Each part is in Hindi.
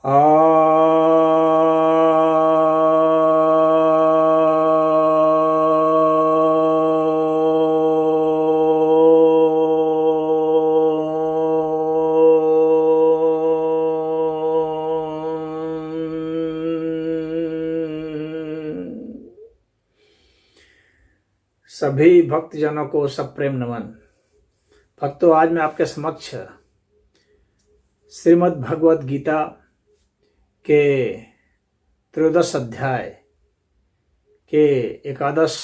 आ सभी भक्तजनों को सप्रेम नमन। भक्तों, आज मैं आपके समक्ष श्रीमद् भगवद गीता के त्रयोदश अध्याय के एकादश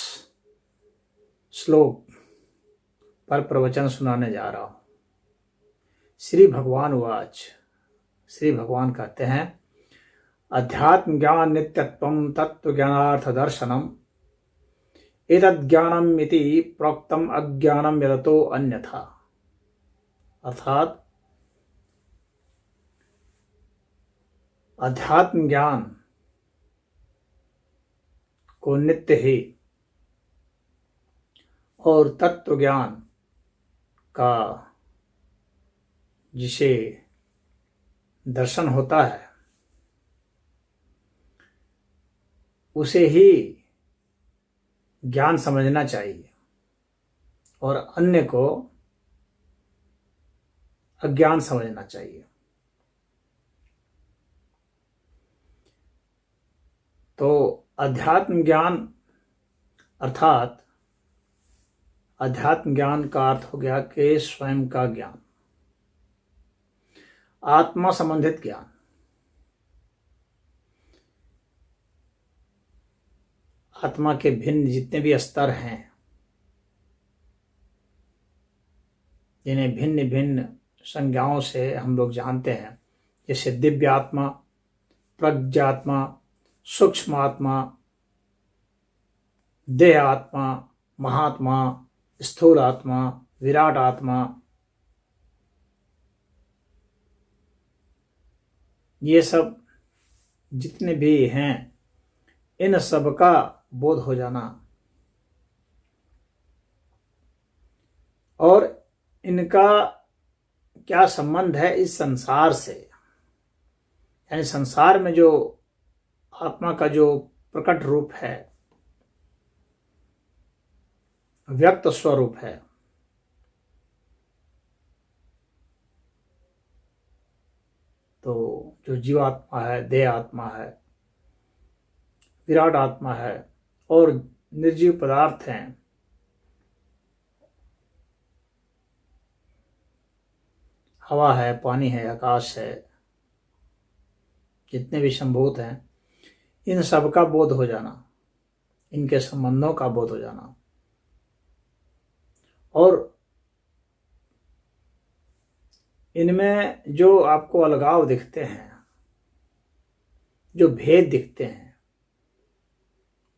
श्लोक पर प्रवचन सुनाने जा रहा हूं। श्री भगवान उवाच। श्री भगवान कहते हैं, अध्यात्म ज्ञान नित्यत्वं तत्व ज्ञानार्थ दर्शनम एतज्ज्ञानम इति प्रोक्तम अज्ञानम यदतो अन्यथा। अर्थात अध्यात्म ज्ञान को नित्य ही और तत्व ज्ञान का जिसे दर्शन होता है उसे ही ज्ञान समझना चाहिए और अन्य को अज्ञान समझना चाहिए। तो अध्यात्म ज्ञान अर्थात अध्यात्म ज्ञान का अर्थ हो गया कि स्वयं का ज्ञान, आत्मा संबंधित ज्ञान। आत्मा के भिन्न जितने भी स्तर हैं, जिन्हें भिन्न भिन्न संज्ञाओं से हम लोग जानते हैं, जैसे दिव्य आत्मा, प्रज्ञात्मा, सूक्ष्म आत्मा, देह आत्मा, महात्मा, स्थूल आत्मा, विराट आत्मा, ये सब जितने भी हैं, इन सब का बोध हो जाना और इनका क्या संबंध है इस संसार से, यानी संसार में जो आत्मा का जो प्रकट रूप है, व्यक्त स्वरूप है, तो जो जीवात्मा है, देह आत्मा है, विराट आत्मा है और निर्जीव पदार्थ हैं, हवा है, पानी है, आकाश है, जितने भी संभूत हैं, इन सब का बोध हो जाना, इनके संबंधों का बोध हो जाना और इनमें जो आपको अलगाव दिखते हैं, जो भेद दिखते हैं,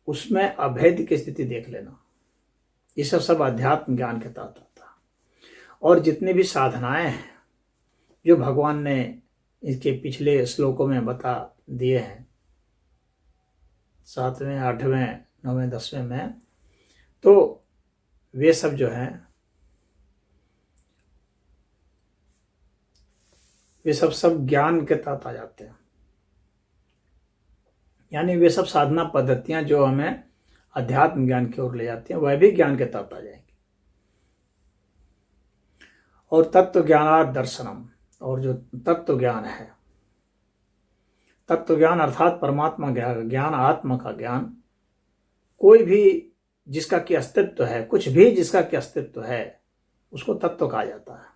उसमें अभेद की स्थिति देख लेना। ये सब अध्यात्म ज्ञान के तहत आता है। और जितनी भी साधनाएं हैं जो भगवान ने इसके पिछले श्लोकों में बता दिए हैं, 7वें, 8वें, 9वें, 10वें में, तो वे सब जो हैं, वे सब ज्ञान के तहत आ जाते हैं। यानी वे सब साधना पद्धतियां जो हमें अध्यात्म ज्ञान की ओर ले जाती हैं, वह भी ज्ञान के तहत आ जाएंगी। और तत्व ज्ञानार्थ दर्शनम, और जो तत्व ज्ञान है, तत्व ज्ञान अर्थात परमात्मा ज्ञान, आत्मा का ज्ञान, कोई भी जिसका कि अस्तित्व है, कुछ भी जिसका कि अस्तित्व है, उसको तत्व कहा जाता है।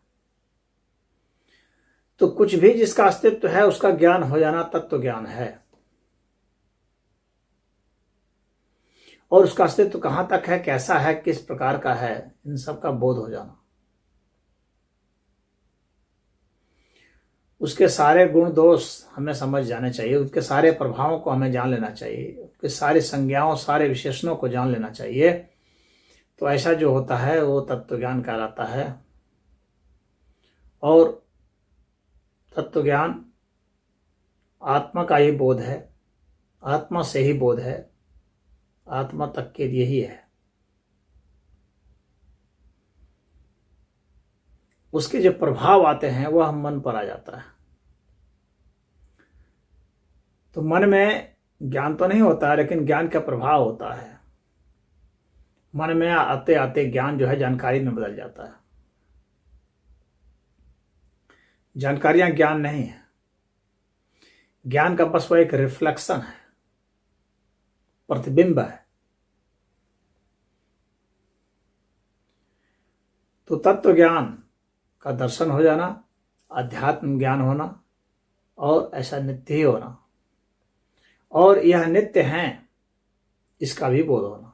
तो कुछ भी जिसका अस्तित्व है उसका ज्ञान हो जाना तत्व ज्ञान है। और उसका अस्तित्व कहां तक है, कैसा है, किस प्रकार का है, इन सब का बोध हो जाना। उसके सारे गुण दोष हमें समझ जाने चाहिए, उसके सारे प्रभावों को हमें जान लेना चाहिए, उसके सारी संज्ञाओं, सारे विशेषणों को जान लेना चाहिए। तो ऐसा जो होता है वो तत्व ज्ञान कहलाता है। और तत्व ज्ञान आत्मा का ही बोध है, आत्मा से ही बोध है, आत्मा तक के लिए ही है। उसके जो प्रभाव आते हैं वह मन पर आ जाता है। तो मन में ज्ञान तो नहीं होता है, लेकिन ज्ञान का प्रभाव होता है। मन में आते आते ज्ञान जो है जानकारी में बदल जाता है। जानकारियां ज्ञान नहीं है। ज्ञान का बस वो एक रिफ्लेक्शन है, प्रतिबिंब है। तो तत्व ज्ञान का दर्शन हो जाना, अध्यात्म ज्ञान होना, और ऐसा नित्य ही होना, और यह नित्य है इसका भी बोध होना।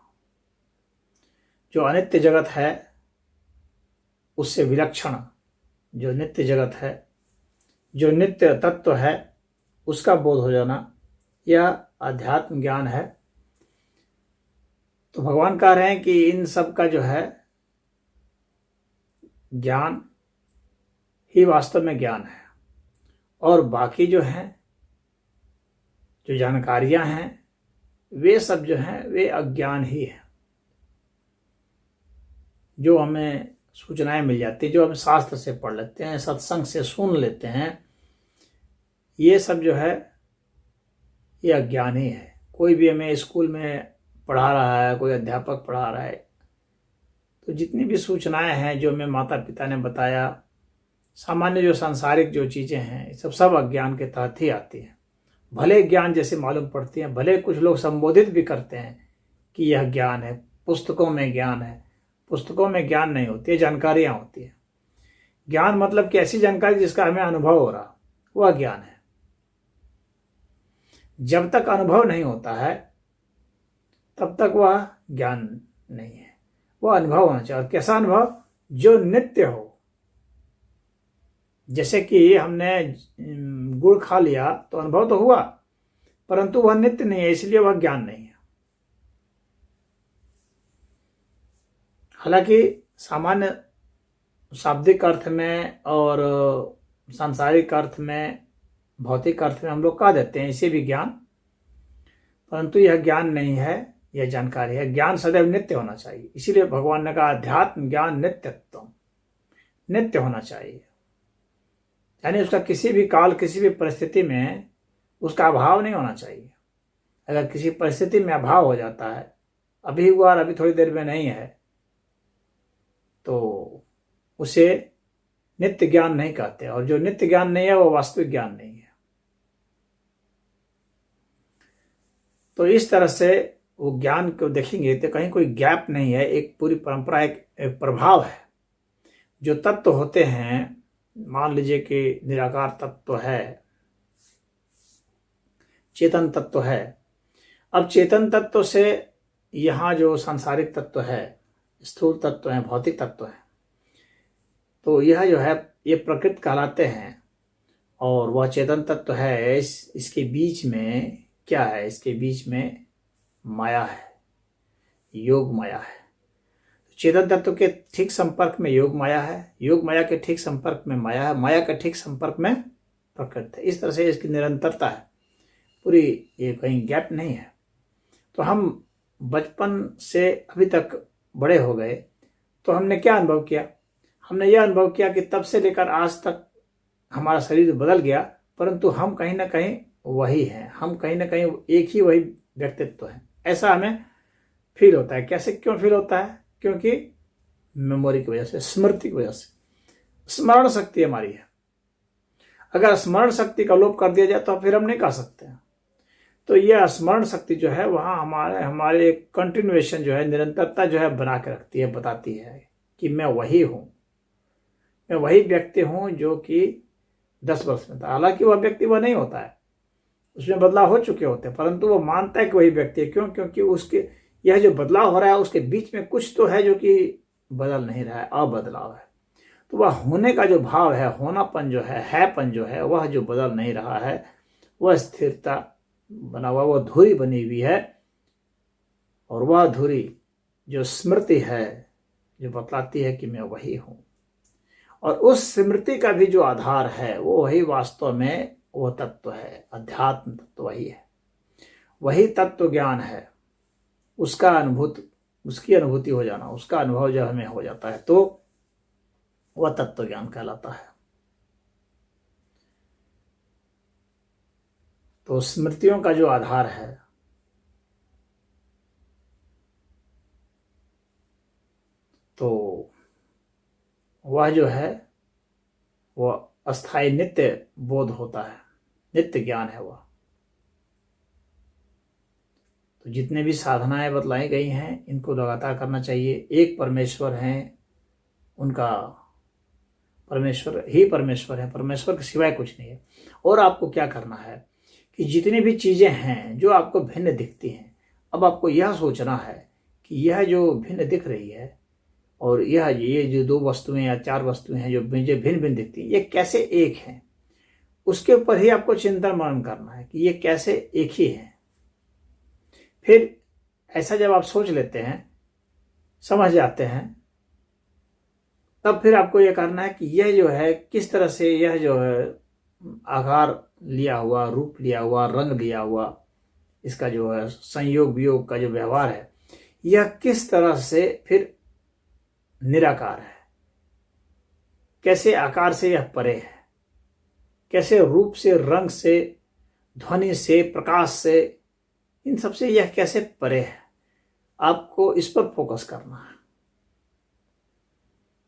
जो अनित्य जगत है उससे विलक्षण जो नित्य जगत है, जो नित्य तत्व है, उसका बोध हो जाना, यह अध्यात्म ज्ञान है। तो भगवान कह रहे हैं कि इन सब का जो है ज्ञान ही वास्तव में ज्ञान है, और बाकी जो हैं, जो जानकारियां हैं, वे सब जो हैं वे अज्ञान ही है। जो हमें सूचनाएं मिल जाती है, जो हम शास्त्र से पढ़ लेते हैं, सत्संग से सुन लेते हैं, ये सब जो है ये अज्ञान ही है। कोई भी हमें स्कूल में पढ़ा रहा है, कोई अध्यापक पढ़ा रहा है, तो जितनी भी सूचनाएं हैं जो हमें माता पिता ने बताया, सामान्य जो सांसारिक जो चीज़ें हैं, सब अज्ञान के तहत ही आती हैं। भले ज्ञान जैसे मालूम पड़ती हैं, भले कुछ लोग संबोधित भी करते हैं कि यह ज्ञान है, पुस्तकों में ज्ञान है। पुस्तकों में ज्ञान नहीं होती है, जानकारियाँ होती हैं। ज्ञान मतलब कि ऐसी जानकारी जिसका हमें अनुभव हो रहा, वह ज्ञान है। जब तक अनुभव नहीं होता है तब तक वह ज्ञान नहीं है। वह अनुभव होना चाहिए। और कैसा अनुभव? जो नित्य हो। जैसे कि हमने गुड़ खा लिया तो अनुभव तो हुआ, परंतु वह नित्य नहीं है, इसलिए वह ज्ञान नहीं है। हालांकि सामान्य शाब्दिक अर्थ में और सांसारिक अर्थ में, भौतिक अर्थ में हम लोग कह देते हैं इसे भी ज्ञान, परंतु यह ज्ञान नहीं है, यह जानकारी है। ज्ञान सदैव नित्य होना चाहिए। इसीलिए भगवान ने कहा अध्यात्म ज्ञान नित्यत्व, नित्य होना चाहिए। यानी उसका किसी भी काल, किसी भी परिस्थिति में उसका अभाव नहीं होना चाहिए। अगर किसी परिस्थिति में अभाव हो जाता है, अभी हुआ और अभी थोड़ी देर में नहीं है, तो उसे नित्य ज्ञान नहीं कहते। और जो नित्य ज्ञान नहीं है वो वास्तविक ज्ञान नहीं है। तो इस तरह से वो ज्ञान को देखेंगे तो कहीं कोई गैप नहीं है, एक पूरी परंपरा, एक प्रभाव है। जो तत्व होते हैं, मान लीजिए कि निराकार तत्व है, चेतन तत्व है। अब चेतन तत्व से यहाँ जो सांसारिक तत्व है, स्थूल तत्व है, भौतिक तत्व है, तो यह जो है ये प्रकृति कहलाते हैं। और वह चेतन तत्व है, इसके बीच में क्या है? इसके बीच में माया है, योग माया है। चेतन तत्व के ठीक संपर्क में योग माया है, योग माया के ठीक संपर्क में माया है, माया के ठीक संपर्क में प्रकृति है। इस तरह से इसकी निरंतरता है पूरी, ये कहीं गैप नहीं है। तो हम बचपन से अभी तक बड़े हो गए तो हमने क्या अनुभव किया? हमने यह अनुभव किया कि तब से लेकर आज तक हमारा शरीर बदल गया, परंतु हम कहीं ना कहीं वही हैं, हम कहीं ना कहीं एक ही वही व्यक्तित्व है। ऐसा हमें फील होता है। कैसे, क्यों फील होता है? क्योंकि मेमोरी की वजह से, स्मृति की वजह से। स्मरण शक्ति हमारी है। अगर स्मरण शक्ति का लोप कर दिया जाए तो फिर हम नहीं कर सकते। तो यह स्मरण शक्ति जो है वहाँ हमारे एक कंटिन्यूएशन जो है, निरंतरता जो है बना के रखती है, बताती है कि मैं वही हूँ, मैं वही व्यक्ति हूँ जो कि 10 वर्ष में था। हालांकि वह व्यक्ति वह नहीं होता है, उसमें बदलाव हो चुके होते हैं, परंतु वो मानता है कि वही व्यक्ति है। क्यों? क्योंकि उसके यह जो बदलाव हो रहा है उसके बीच में कुछ तो है जो कि बदल नहीं रहा है, अबदलाव है। तो वह होने का जो भाव है, होनापन जो हैपन जो है, वह जो बदल नहीं रहा है, वह स्थिरता बना हुआ, वह धुरी बनी हुई है। और वह धुरी जो स्मृति है, जो बतलाती है कि मैं वही हूँ। और उस स्मृति का भी जो आधार है वो वही वास्तव में वो तत्व है, अध्यात्म तत्व वही है, वही तत्व ज्ञान है। उसका उसकी अनुभूति हो जाना, उसका अनुभव जब हमें हो जाता है तो वह तत्व ज्ञान कहलाता है। तो स्मृतियों का जो आधार है तो वह जो है वह अस्थाई नित्य बोध होता है, नित्य ज्ञान है वह। तो जितने भी साधनाएं बतलाई गई हैं इनको लगातार करना चाहिए। एक परमेश्वर हैं, उनका परमेश्वर ही परमेश्वर है, परमेश्वर के सिवाय कुछ नहीं है। और आपको क्या करना है कि जितनी भी चीजें हैं जो आपको भिन्न दिखती हैं, अब आपको यह सोचना है कि यह जो भिन्न दिख रही है और ये जो दो वस्तुएं या चार वस्तुएं हैं जो मुझे भिन्न भिन्न दिखती हैं, ये कैसे एक हैं, उसके ऊपर ही आपको चिंतन मनन करना है कि ये कैसे एक ही है। फिर ऐसा जब आप सोच लेते हैं, समझ जाते हैं, तब फिर आपको यह करना है कि यह जो है किस तरह से, यह जो है आकार लिया हुआ, रूप लिया हुआ, रंग लिया हुआ, इसका जो है संयोग वियोग का जो व्यवहार है, यह किस तरह से फिर निराकार है, कैसे आकार से यह परे है, कैसे रूप से, रंग से, ध्वनि से, प्रकाश से, इन सबसे यह कैसे परे है। आपको इस पर फोकस करना है।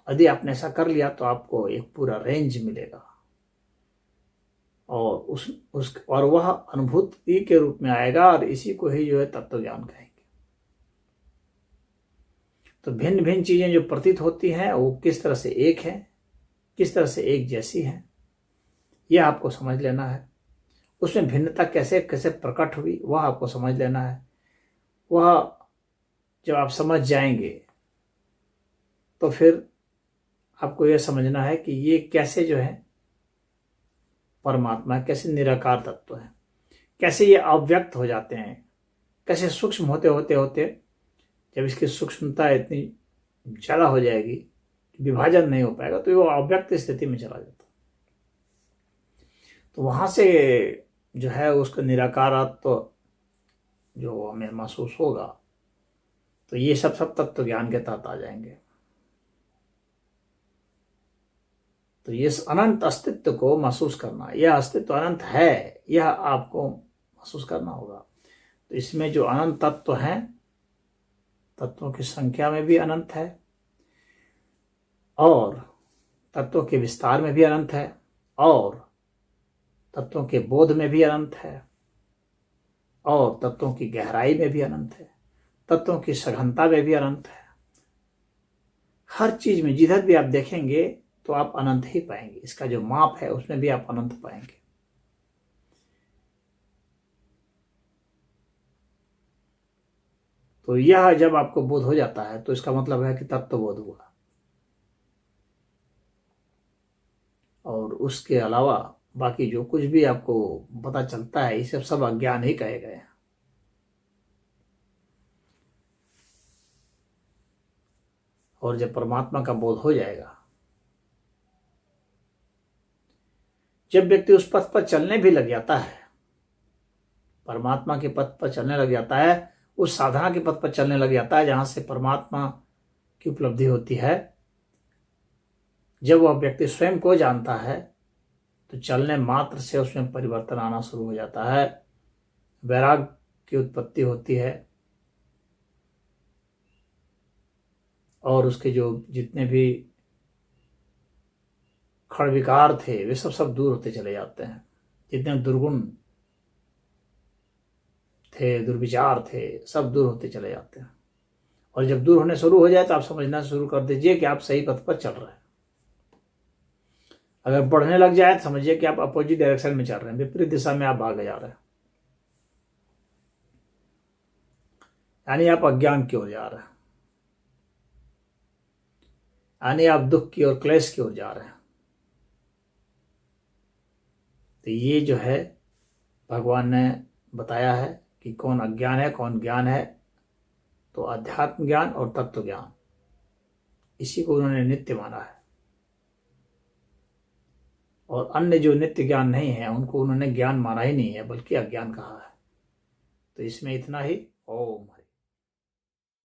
यदि आपने ऐसा कर लिया तो आपको एक पूरा रेंज मिलेगा और और वह अनुभूति के रूप में आएगा और इसी को ही जो है तत्व ज्ञान कहेंगे। तो भिन्न भिन्न चीजें जो प्रतीत होती हैं वो किस तरह से एक है, किस तरह से एक जैसी है, यह आपको समझ लेना है। उसमें भिन्नता कैसे कैसे प्रकट हुई वह आपको समझ लेना है। वह जब आप समझ जाएंगे तो फिर आपको यह समझना है कि ये कैसे जो है परमात्मा, कैसे निराकार तत्व है, कैसे ये अव्यक्त हो जाते हैं, कैसे सूक्ष्म होते होते होते जब इसकी सूक्ष्मता इतनी ज़्यादा हो जाएगी विभाजन नहीं हो पाएगा तो वो अव्यक्त स्थिति में चला जाता। तो वहां से जो है उसका निराकारत्व तो जो हमें महसूस होगा, तो ये सब तत्व ज्ञान के तहत आ जाएंगे। तो ये अनंत अस्तित्व को महसूस करना, यह अस्तित्व अनंत है, यह आपको महसूस करना होगा। तो इसमें जो अनंत तत्व हैं, तत्वों की संख्या में भी अनंत है और तत्वों के विस्तार में भी अनंत है और तत्वों के बोध में भी अनंत है और तत्वों की गहराई में भी अनंत है, तत्वों की सघनता में भी अनंत है। हर चीज में जिधर भी आप देखेंगे तो आप अनंत ही पाएंगे। इसका जो माप है उसमें भी आप अनंत पाएंगे। तो यह जब आपको बोध हो जाता है तो इसका मतलब है कि तत्व बोध हुआ। और उसके अलावा बाकी जो कुछ भी आपको पता चलता है ये सब अज्ञान ही कहे गए हैं। और जब परमात्मा का बोध हो जाएगा, जब व्यक्ति उस पथ पर चलने भी लग जाता है, परमात्मा के पथ पर चलने लग जाता है, उस साधना के पथ पर चलने लग जाता है जहां से परमात्मा की उपलब्धि होती है, जब वह व्यक्ति स्वयं को जानता है तो चलने मात्र से उसमें परिवर्तन आना शुरू हो जाता है, वैराग्य की उत्पत्ति होती है और उसके जो जितने भी खड़ विकार थे वे सब दूर होते चले जाते हैं। जितने दुर्गुण थे, दुर्विचार थे, सब दूर होते चले जाते हैं। और जब दूर होने शुरू हो जाए तो आप समझना शुरू कर दीजिए कि आप सही पथ पर चल रहे हैं। अगर बढ़ने लग जाए तो समझिए कि आप अपोजिट डायरेक्शन में चल रहे हैं, विपरीत दिशा में आप भागे जा रहे हैं, यानी आप अज्ञान की ओर जा रहे हैं, यानी आप दुख की ओर, क्लेश की ओर जा रहे हैं। तो ये जो है भगवान ने बताया है कि कौन अज्ञान है कौन ज्ञान है। तो अध्यात्म ज्ञान और तत्व ज्ञान, इसी को उन्होंने नित्य माना है। और अन्य जो नित्य ज्ञान नहीं है उनको उन्होंने ज्ञान माना ही नहीं है, बल्कि अज्ञान कहा है। तो इसमें इतना ही। ओम।